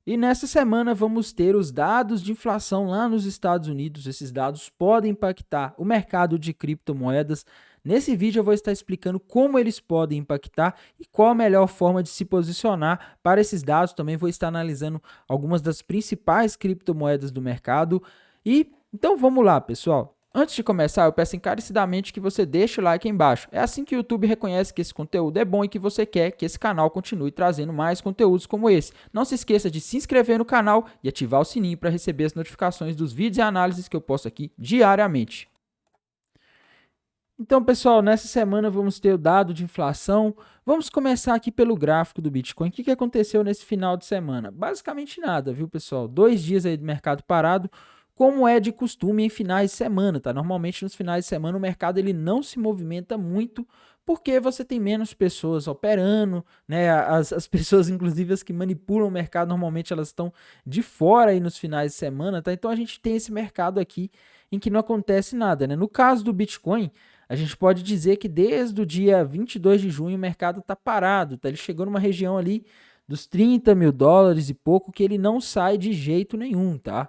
E nessa semana vamos ter os dados de inflação lá nos Estados Unidos. Esses dados podem impactar o mercado de criptomoedas. Nesse vídeo eu vou estar explicando como eles podem impactar e qual a melhor forma de se posicionar para esses dados. Também vou estar analisando algumas das principais criptomoedas do mercado. E então vamos lá, pessoal. Antes de começar, eu peço encarecidamente que você deixe o like aí embaixo. É assim que o YouTube reconhece que esse conteúdo é bom e que você quer que esse canal continue trazendo mais conteúdos como esse. Não se esqueça de se inscrever no canal e ativar o sininho para receber as notificações dos vídeos e análises que eu posto aqui diariamente. Então, pessoal, nessa semana vamos ter o dado de inflação. Vamos começar aqui pelo gráfico do Bitcoin. O que aconteceu nesse final de semana? Basicamente nada, viu, pessoal? 2 dias aí do mercado parado, como é de costume em finais de semana, tá? Normalmente nos finais de semana o mercado ele não se movimenta muito porque você tem menos pessoas operando, né? As pessoas, inclusive as que manipulam o mercado, normalmente elas estão de fora aí nos finais de semana, tá? Então a gente tem esse mercado aqui em que não acontece nada, né? No caso do Bitcoin, a gente pode dizer que desde o dia 22 de junho o mercado está parado, tá? Ele chegou numa região ali dos 30 mil dólares e pouco que ele não sai de jeito nenhum, tá?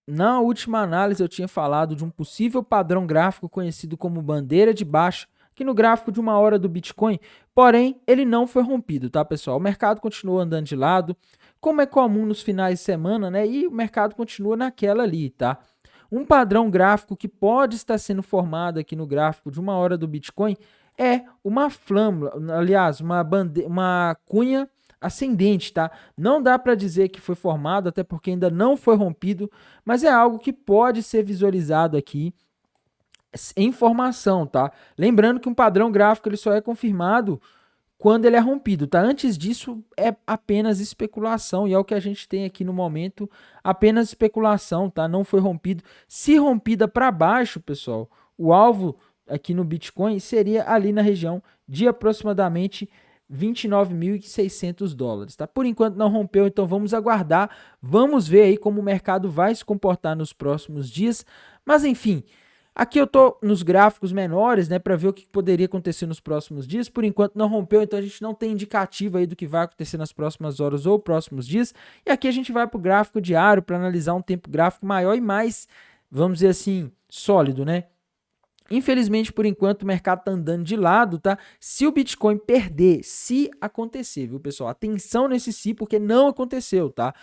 Na última análise eu tinha falado de um possível padrão gráfico conhecido como bandeira de baixa, que no gráfico de 1 hora do Bitcoin, porém ele não foi rompido, tá, pessoal? O mercado continuou andando de lado, como é comum nos finais de semana, né? E o mercado continua naquela ali, tá? Um padrão gráfico que pode estar sendo formado aqui no gráfico de 1 hora do Bitcoin é uma flâmula, aliás, uma cunha ascendente, tá? Não dá para dizer que foi formado, até porque ainda não foi rompido, mas é algo que pode ser visualizado aqui em formação, tá? Lembrando que um padrão gráfico ele só é confirmado quando ele é rompido, tá? Antes disso é apenas especulação e é o que a gente tem aqui no momento, apenas especulação, tá? Não foi rompido. Se rompida para baixo, pessoal, o alvo aqui no Bitcoin seria ali na região de aproximadamente 29.600 dólares, tá? Por enquanto não rompeu, então vamos aguardar, vamos ver aí como o mercado vai se comportar nos próximos dias, mas enfim, aqui eu estou nos gráficos menores, né, para ver o que poderia acontecer nos próximos dias. Por enquanto não rompeu, então a gente não tem indicativo aí do que vai acontecer nas próximas horas ou próximos dias. E aqui a gente vai para o gráfico diário para analisar um tempo gráfico maior e mais, vamos dizer assim, sólido, né? Infelizmente, por enquanto, o mercado está andando de lado, tá? Se o Bitcoin perder, se acontecer, viu, pessoal? Atenção nesse se, porque não aconteceu, tá?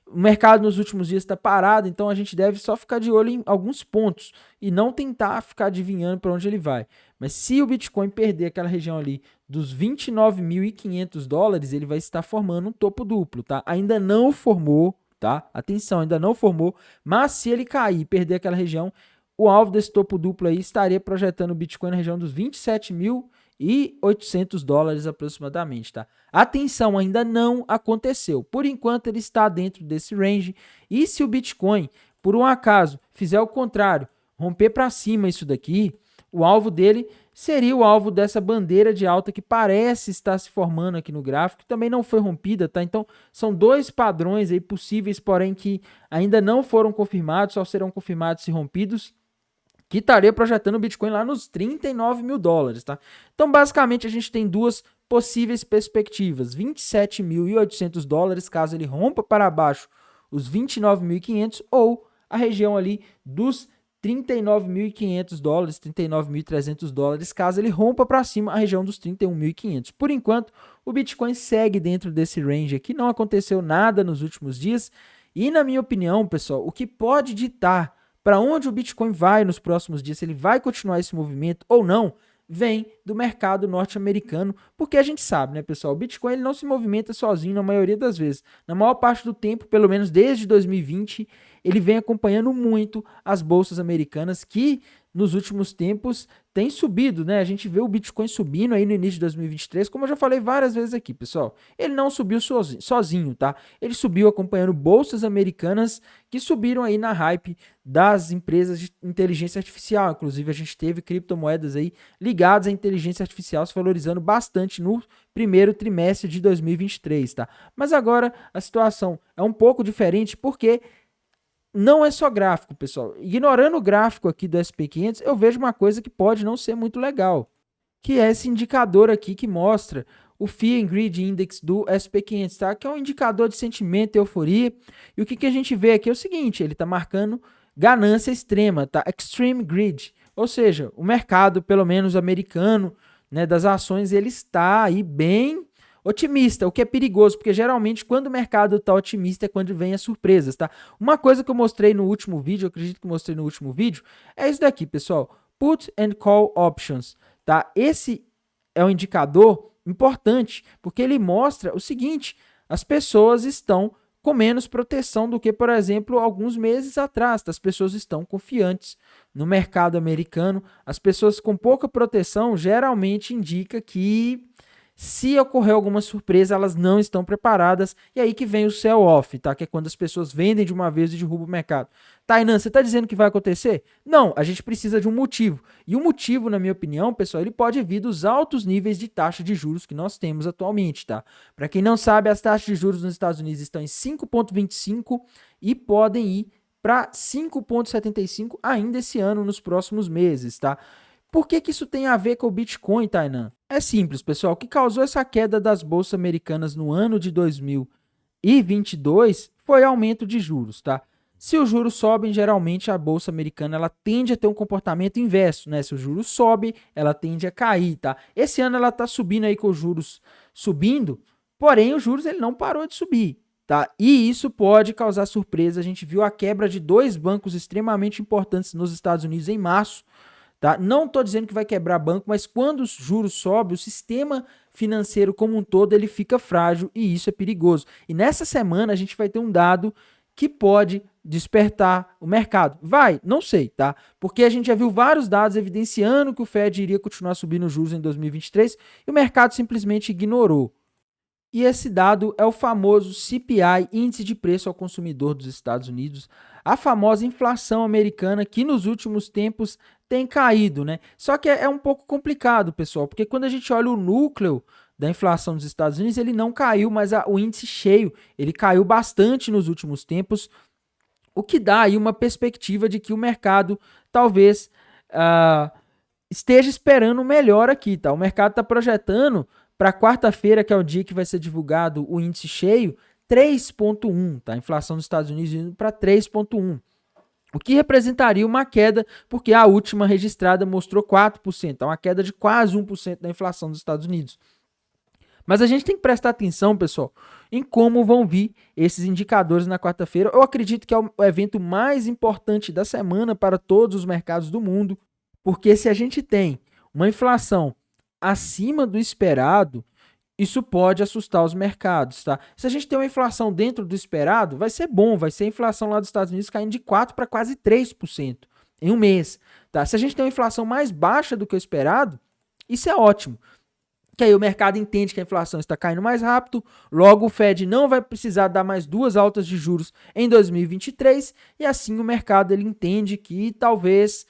O mercado nos últimos dias está parado, então a gente deve só ficar de olho em alguns pontos e não tentar ficar adivinhando para onde ele vai. Mas se o Bitcoin perder aquela região ali dos 29.500 dólares, ele vai estar formando um topo duplo, tá? Ainda não formou, tá? Atenção, ainda não formou, mas se ele cair e perder aquela região, o alvo desse topo duplo aí estaria projetando o Bitcoin na região dos 27.800 dólares aproximadamente, tá? Atenção, ainda não aconteceu. Por enquanto ele está dentro desse range. E se o Bitcoin, por um acaso, fizer o contrário, romper para cima isso daqui, o alvo dele seria o alvo dessa bandeira de alta que parece estar se formando aqui no gráfico, que também não foi rompida, tá? Então, são dois padrões aí possíveis, porém que ainda não foram confirmados, só serão confirmados se rompidos, que estaria projetando o Bitcoin lá nos 39 mil dólares, tá? Então, basicamente, a gente tem duas possíveis perspectivas: 27.800 dólares, caso ele rompa para baixo os 29.500, ou a região ali dos 39.500 dólares, 39.300 dólares, caso ele rompa para cima a região dos 31.500. Por enquanto, o Bitcoin segue dentro desse range aqui, não aconteceu nada nos últimos dias, e na minha opinião, pessoal, o que pode ditar para onde o Bitcoin vai nos próximos dias, se ele vai continuar esse movimento ou não, vem do mercado norte-americano, porque a gente sabe, né, pessoal, o Bitcoin ele não se movimenta sozinho na maioria das vezes. Na maior parte do tempo, pelo menos desde 2020, ele vem acompanhando muito as bolsas americanas que nos últimos tempos tem subido, né? A gente vê o Bitcoin subindo aí no início de 2023, como eu já falei várias vezes aqui, pessoal. Ele não subiu sozinho, tá? Ele subiu acompanhando bolsas americanas que subiram aí na hype das empresas de inteligência artificial. Inclusive, a gente teve criptomoedas aí ligadas à inteligência artificial se valorizando bastante no primeiro trimestre de 2023, tá? Mas agora a situação é um pouco diferente porque não é só gráfico, pessoal. Ignorando o gráfico aqui do SP500, eu vejo uma coisa que pode não ser muito legal, que é esse indicador aqui que mostra o Fear and Greed Index do SP500, tá? Que é um indicador de sentimento e euforia. E o que a gente vê aqui é o seguinte, ele está marcando ganância extrema, tá? Extreme Greed. Ou seja, o mercado, pelo menos americano, né, das ações, ele está aí bem otimista, o que é perigoso, porque geralmente quando o mercado está otimista é quando vem as surpresas, tá? Uma coisa que eu mostrei no último vídeo, eu acredito que mostrei no último vídeo, é isso daqui, pessoal. Put and Call Options, tá? Esse é um indicador importante, porque ele mostra o seguinte, as pessoas estão com menos proteção do que, por exemplo, alguns meses atrás. As pessoas estão confiantes no mercado americano. As pessoas com pouca proteção geralmente indica que se ocorrer alguma surpresa, elas não estão preparadas. E aí que vem o sell off, tá? Que é quando as pessoas vendem de uma vez e derrubam o mercado. Tainan, você está dizendo que vai acontecer? Não, a gente precisa de um motivo. E o motivo, na minha opinião, pessoal, ele pode vir dos altos níveis de taxa de juros que nós temos atualmente, tá? Para quem não sabe, as taxas de juros nos Estados Unidos estão em 5,25 e podem ir para 5,75 ainda esse ano, nos próximos meses, tá? Por que isso tem a ver com o Bitcoin, Tainan? É simples, pessoal. O que causou essa queda das bolsas americanas no ano de 2022 foi aumento de juros, tá? Se os juros sobem, geralmente a bolsa americana ela tende a ter um comportamento inverso, né? Se o juros sobe, ela tende a cair, tá? Esse ano ela tá subindo aí com os juros subindo, porém os juros ele não parou de subir, tá? E isso pode causar surpresa. A gente viu a quebra de 2 bancos extremamente importantes nos Estados Unidos em março. Tá? Não estou dizendo que vai quebrar banco, mas quando os juros sobem, o sistema financeiro como um todo ele fica frágil e isso é perigoso. E nessa semana a gente vai ter um dado que pode despertar o mercado. Vai? Não sei, tá? Porque a gente já viu vários dados evidenciando que o Fed iria continuar subindo os juros em 2023 e o mercado simplesmente ignorou. E esse dado é o famoso CPI, Índice de Preço ao Consumidor dos Estados Unidos, a famosa inflação americana que nos últimos tempos tem caído, né? Só que é um pouco complicado, pessoal, porque quando a gente olha o núcleo da inflação dos Estados Unidos, ele não caiu, mas o índice cheio, ele caiu bastante nos últimos tempos, o que dá aí uma perspectiva de que o mercado talvez esteja esperando o melhor aqui, tá? O mercado está projetando para quarta-feira, que é o dia que vai ser divulgado o índice cheio, 3,1, tá? A inflação dos Estados Unidos indo para 3,1. O que representaria uma queda, porque a última registrada mostrou 4%, uma queda de quase 1% da inflação dos Estados Unidos. Mas a gente tem que prestar atenção, pessoal, em como vão vir esses indicadores na quarta-feira. Eu acredito que é o evento mais importante da semana para todos os mercados do mundo, porque se a gente tem uma inflação acima do esperado, isso pode assustar os mercados, tá? Se a gente tem uma inflação dentro do esperado, vai ser bom, vai ser a inflação lá dos Estados Unidos caindo de 4% para quase 3% em um mês, tá? Se a gente tem uma inflação mais baixa do que o esperado, isso é ótimo. Que aí o mercado entende que a inflação está caindo mais rápido, logo o Fed não vai precisar dar mais 2 altas de juros em 2023, e assim o mercado ele entende que talvez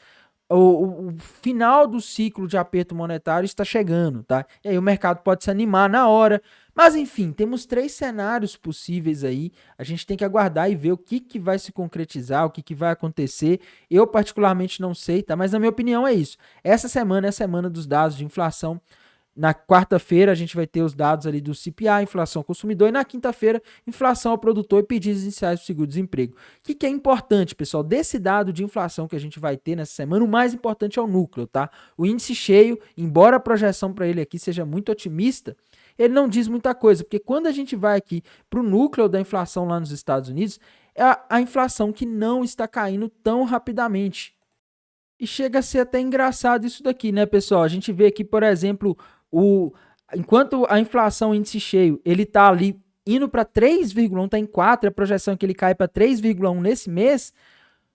o final do ciclo de aperto monetário está chegando, tá? E aí o mercado pode se animar na hora. Mas enfim, temos 3 cenários possíveis aí. A gente tem que aguardar e ver o que vai se concretizar, o que vai acontecer. Eu particularmente não sei, tá? Mas na minha opinião é isso. Essa semana é a semana dos dados de inflação. Na quarta-feira a gente vai ter os dados ali do CPI, inflação ao consumidor, e na quinta-feira, inflação ao produtor e pedidos iniciais do seguro-desemprego. O que é importante, pessoal? Desse dado de inflação que a gente vai ter nessa semana, o mais importante é o núcleo, tá? O índice cheio, embora a projeção para ele aqui seja muito otimista, ele não diz muita coisa, porque quando a gente vai aqui para o núcleo da inflação lá nos Estados Unidos, é a inflação que não está caindo tão rapidamente. E chega a ser até engraçado isso daqui, né, pessoal? A gente vê aqui, por exemplo, enquanto a inflação índice cheio, ele está ali indo para 3,1, está em 4, a projeção é que ele cai para 3,1 nesse mês,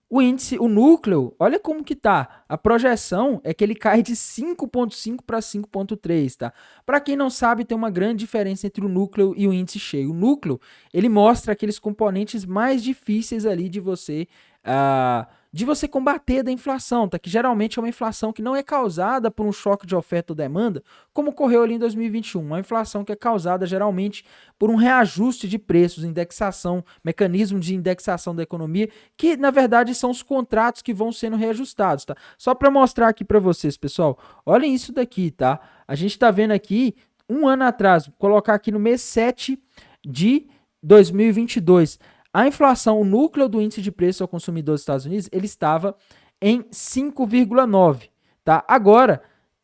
o índice, o núcleo, olha como que tá. A projeção é que ele cai de 5,5 para 5,3, tá? Para quem não sabe, tem uma grande diferença entre o núcleo e o índice cheio. O núcleo, ele mostra aqueles componentes mais difíceis ali de você combater da inflação, tá? Que geralmente é uma inflação que não é causada por um choque de oferta ou demanda, como ocorreu ali em 2021. Uma inflação que é causada geralmente por um reajuste de preços, indexação, mecanismo de indexação da economia, que na verdade são os contratos que vão sendo reajustados, tá? Só para mostrar aqui para vocês, pessoal, olhem isso daqui, tá? A gente está vendo aqui um ano atrás, vou colocar aqui no mês 7 de 2022, a inflação, o núcleo do índice de preço ao consumidor dos Estados Unidos, ele estava em 5,9, tá? Agora,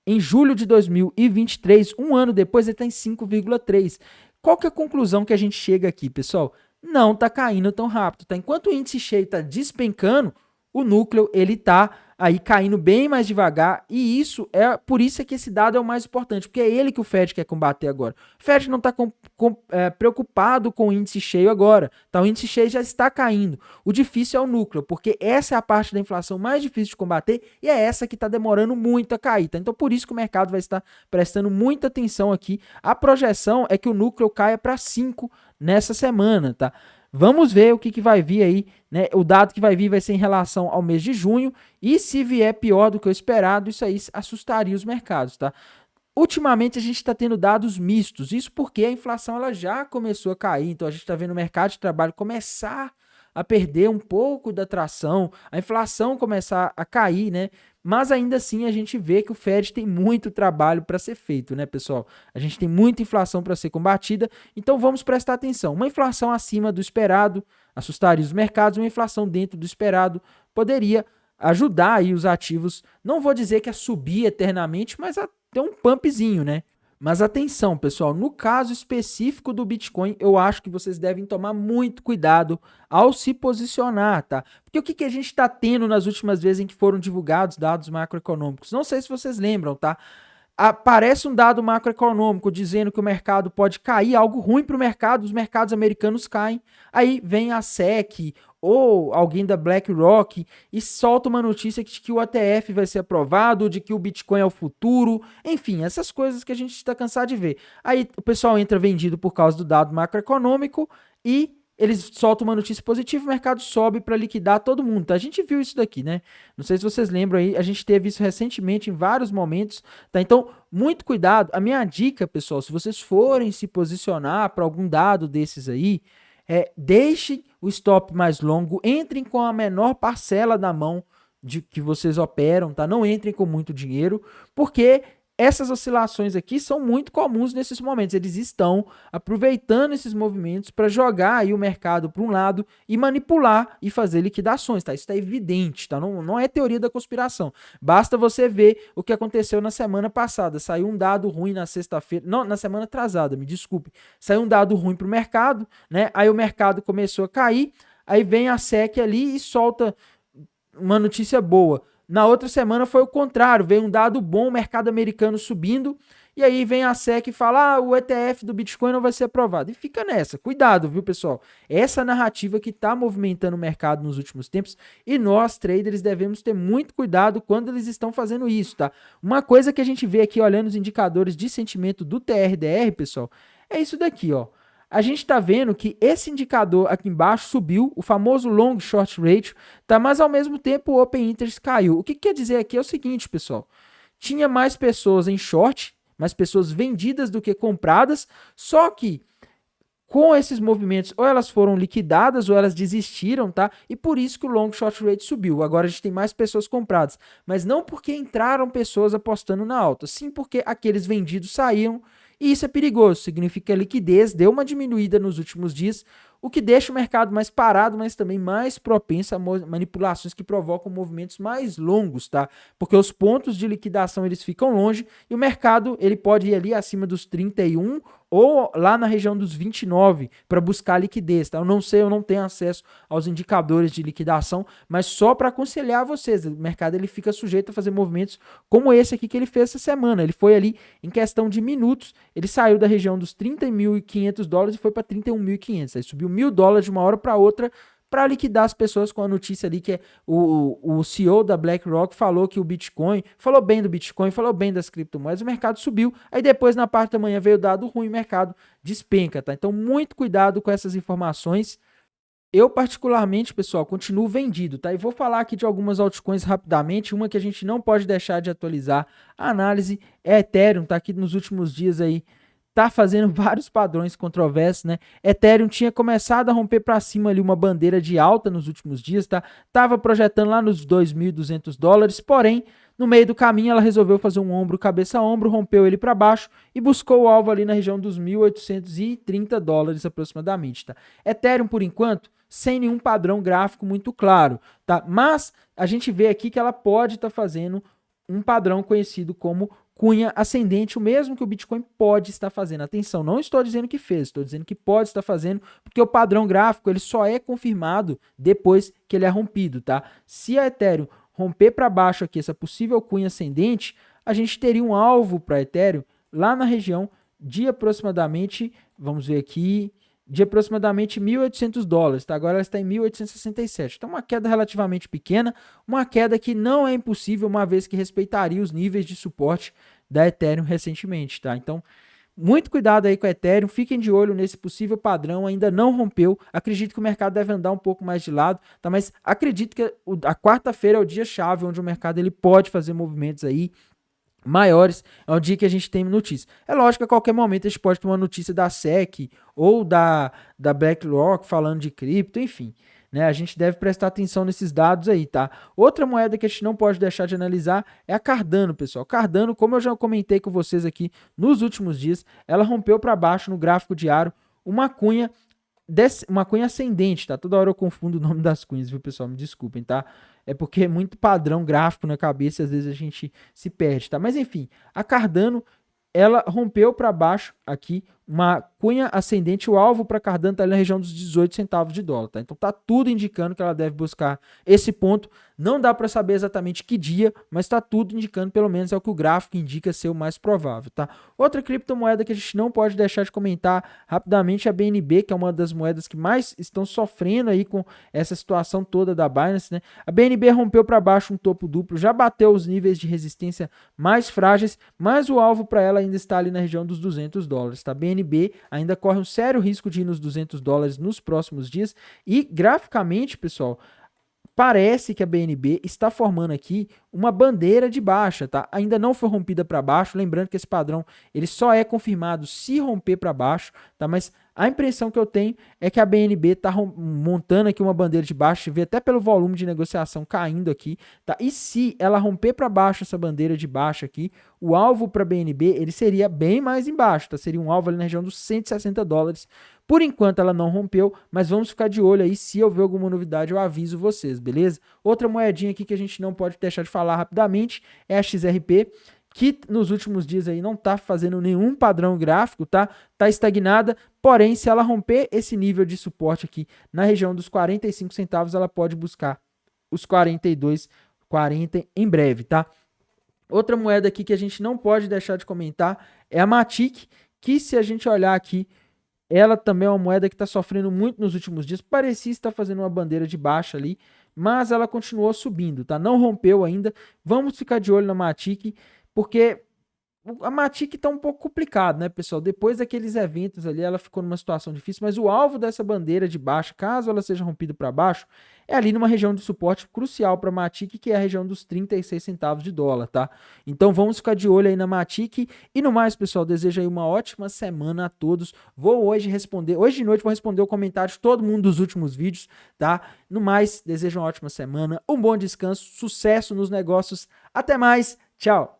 em julho de 2023, um ano depois, ele está em 5,3. Qual que é a conclusão que a gente chega aqui, pessoal? Não está caindo tão rápido, tá? Enquanto o índice cheio está despencando, o núcleo ele está aí caindo bem mais devagar, e por isso é que esse dado é o mais importante, porque é ele que o Fed quer combater agora. O Fed não está preocupado com o índice cheio agora, tá? O índice cheio já está caindo. O difícil é o núcleo, porque essa é a parte da inflação mais difícil de combater e é essa que está demorando muito a cair, tá? Então por isso que o mercado vai estar prestando muita atenção aqui. A projeção é que o núcleo caia para 5 nessa semana, tá? Vamos ver o que vai vir aí, né? O dado que vai vir vai ser em relação ao mês de junho, e se vier pior do que o esperado, isso aí assustaria os mercados, tá? Ultimamente a gente está tendo dados mistos, isso porque a inflação ela já começou a cair, então a gente está vendo o mercado de trabalho começar a perder um pouco da tração, a inflação começar a cair, né? Mas ainda assim a gente vê que o Fed tem muito trabalho para ser feito, né, pessoal? A gente tem muita inflação para ser combatida, então vamos prestar atenção. Uma inflação acima do esperado assustaria os mercados, uma inflação dentro do esperado poderia ajudar aí os ativos, não vou dizer que a subir eternamente, mas a ter um pumpzinho, né? Mas atenção, pessoal, no caso específico do Bitcoin, eu acho que vocês devem tomar muito cuidado ao se posicionar, tá? Porque o que a gente está tendo nas últimas vezes em que foram divulgados dados macroeconômicos? Não sei se vocês lembram, tá? Aparece um dado macroeconômico dizendo que o mercado pode cair, algo ruim para o mercado, os mercados americanos caem, aí vem a SEC ou alguém da BlackRock e solta uma notícia de que o ETF vai ser aprovado, de que o Bitcoin é o futuro, enfim, essas coisas que a gente está cansado de ver. Aí o pessoal entra vendido por causa do dado macroeconômico e eles soltam uma notícia positiva, o mercado sobe para liquidar todo mundo, tá? A gente viu isso daqui, né? Não sei se vocês lembram aí, a gente teve isso recentemente em vários momentos, tá? Então, muito cuidado. A minha dica, pessoal, se vocês forem se posicionar para algum dado desses aí, deixem o stop mais longo, entrem com a menor parcela da mão de que vocês operam, tá? Não entrem com muito dinheiro, porque essas oscilações aqui são muito comuns nesses momentos. Eles estão aproveitando esses movimentos para jogar aí o mercado para um lado e manipular e fazer liquidações, tá? Isso está evidente, tá? Não é teoria da conspiração. Basta você ver o que aconteceu na semana passada. Saiu um dado ruim na sexta-feira, não, na semana atrasada, me desculpe. Saiu um dado ruim para o mercado, né? Aí o mercado começou a cair, aí vem a SEC ali e solta uma notícia boa. Na outra semana foi o contrário, veio um dado bom, o mercado americano subindo, e aí vem a SEC e fala, o ETF do Bitcoin não vai ser aprovado. E fica nessa, cuidado, viu, pessoal? Essa narrativa que está movimentando o mercado nos últimos tempos, e nós, traders, devemos ter muito cuidado quando eles estão fazendo isso, tá? Uma coisa que a gente vê aqui, olhando os indicadores de sentimento do TRDR, pessoal, é isso daqui, ó. A gente está vendo que esse indicador aqui embaixo subiu, o famoso long short ratio, tá? Mas ao mesmo tempo o open interest caiu. O que quer dizer aqui é o seguinte, pessoal. Tinha mais pessoas em short, mais pessoas vendidas do que compradas, só que com esses movimentos ou elas foram liquidadas ou elas desistiram, tá? E por isso que o long short rate subiu. Agora a gente tem mais pessoas compradas, mas não porque entraram pessoas apostando na alta, sim porque aqueles vendidos saíram. E isso é perigoso, significa que a liquidez deu uma diminuída nos últimos dias, o que deixa o mercado mais parado, mas também mais propenso a manipulações que provocam movimentos mais longos, tá? Porque os pontos de liquidação eles ficam longe e o mercado ele pode ir ali acima dos 31 ou lá na região dos 29 para buscar liquidez, tá? Eu não sei, eu não tenho acesso aos indicadores de liquidação, mas só para aconselhar vocês, o mercado ele fica sujeito a fazer movimentos como esse aqui que ele fez essa semana. Ele foi ali em questão de minutos, ele saiu da região dos $30.500 e foi para 31.500, aí subiu $1.000 de uma hora para outra para liquidar as pessoas com a notícia ali que o CEO da BlackRock falou que o Bitcoin, falou bem do Bitcoin, falou bem das criptomoedas, o mercado subiu, aí depois na parte da manhã veio o dado ruim, o mercado despenca, tá? Então muito cuidado com essas informações. Eu particularmente, pessoal, continuo vendido, tá? E vou falar aqui de algumas altcoins rapidamente, uma que a gente não pode deixar de atualizar a análise é Ethereum, tá aqui nos últimos dias aí, tá fazendo vários padrões controversos, né? Ethereum tinha começado a romper para cima ali uma bandeira de alta nos últimos dias, tá? Tava projetando lá nos $2.200, porém, No meio do caminho, ela resolveu fazer um ombro, cabeça a ombro, rompeu ele para baixo e buscou o alvo ali na região dos $1.830 aproximadamente, tá? Ethereum, por enquanto, sem nenhum padrão gráfico muito claro, tá? Mas a gente vê aqui que ela pode estar fazendo um padrão conhecido como cunha ascendente, o mesmo que o Bitcoin pode estar fazendo. Atenção, não estou dizendo que fez, estou dizendo que pode estar fazendo, porque o padrão gráfico ele só é confirmado depois que ele é rompido, tá? Se a Ethereum romper para baixo aqui essa possível cunha ascendente, a gente teria um alvo para Ethereum lá na região de aproximadamente, vamos ver aqui, de aproximadamente $1.800, tá? Agora ela está em 1.867. Então uma queda relativamente pequena, uma queda que não é impossível, uma vez que respeitaria os níveis de suporte da Ethereum recentemente, tá? Então, muito cuidado aí com a Ethereum, fiquem de olho nesse possível padrão, ainda não rompeu, acredito que o mercado deve andar um pouco mais de lado, tá? Mas acredito que a quarta-feira é o dia-chave onde o mercado ele pode fazer movimentos aí maiores, é o dia que a gente tem notícia. É lógico que a qualquer momento a gente pode ter uma notícia da SEC ou da BlackRock falando de cripto, enfim, né? A gente deve prestar atenção nesses dados aí, tá? Outra moeda que a gente não pode deixar de analisar é a Cardano, pessoal. Cardano, como eu já comentei com vocês aqui nos últimos dias, ela rompeu para baixo no gráfico diário uma cunha ascendente, tá? Toda hora eu confundo o nome das cunhas, viu, pessoal? Me desculpem, tá? É porque é muito padrão gráfico na cabeça e às vezes a gente se perde, tá? Mas enfim, a Cardano, ela rompeu para baixo aqui uma cunha ascendente, o alvo para Cardano está ali na região dos 18 centavos de dólar, tá? Então tá tudo indicando que ela deve buscar esse ponto. Não dá para saber exatamente que dia, mas está tudo indicando, pelo menos é o que o gráfico indica ser o mais provável, tá? Outra criptomoeda que a gente não pode deixar de comentar rapidamente é a BNB, que é uma das moedas que mais estão sofrendo aí com essa situação toda da Binance, né? A BNB rompeu para baixo um topo duplo, já bateu os níveis de resistência mais frágeis, mas o alvo para ela ainda está ali na região dos $200, tá? BNB ainda corre um sério risco de ir nos $200 nos próximos dias e graficamente, pessoal, parece que a BNB está formando aqui uma bandeira de baixa, tá? Ainda não foi rompida para baixo, lembrando que esse padrão ele só é confirmado se romper para baixo, tá? Mas a impressão que eu tenho é que a BNB está montando aqui uma bandeira de baixo, vê até pelo volume de negociação caindo aqui, tá? E se ela romper para baixo essa bandeira de baixo aqui, o alvo para a BNB ele seria bem mais embaixo, tá? Seria um alvo ali na região dos $160. Por enquanto ela não rompeu, mas vamos ficar de olho aí, se houver alguma novidade eu aviso vocês, beleza? Outra moedinha aqui que a gente não pode deixar de falar rapidamente é a XRP, que nos últimos dias aí não tá fazendo nenhum padrão gráfico, tá? Tá estagnada, porém se ela romper esse nível de suporte aqui na região dos 45 centavos, ela pode buscar os 42,40 em breve, tá? Outra moeda aqui que a gente não pode deixar de comentar é a Matic, que se a gente olhar aqui, ela também é uma moeda que está sofrendo muito nos últimos dias. Parecia estar fazendo uma bandeira de baixa ali, mas ela continuou subindo, tá? Não rompeu ainda. Vamos ficar de olho na Matic, porque a Matic está um pouco complicado, né, pessoal? Depois daqueles eventos ali, ela ficou numa situação difícil, mas o alvo dessa bandeira de baixa, caso ela seja rompida para baixo, é ali numa região de suporte crucial para a Matic, que é a região dos 36 centavos de dólar, tá? Então vamos ficar de olho aí na Matic. E no mais, pessoal, desejo aí uma ótima semana a todos. Vou hoje de noite vou responder o comentário de todo mundo dos últimos vídeos, tá? No mais, desejo uma ótima semana, um bom descanso, sucesso nos negócios. Até mais, tchau!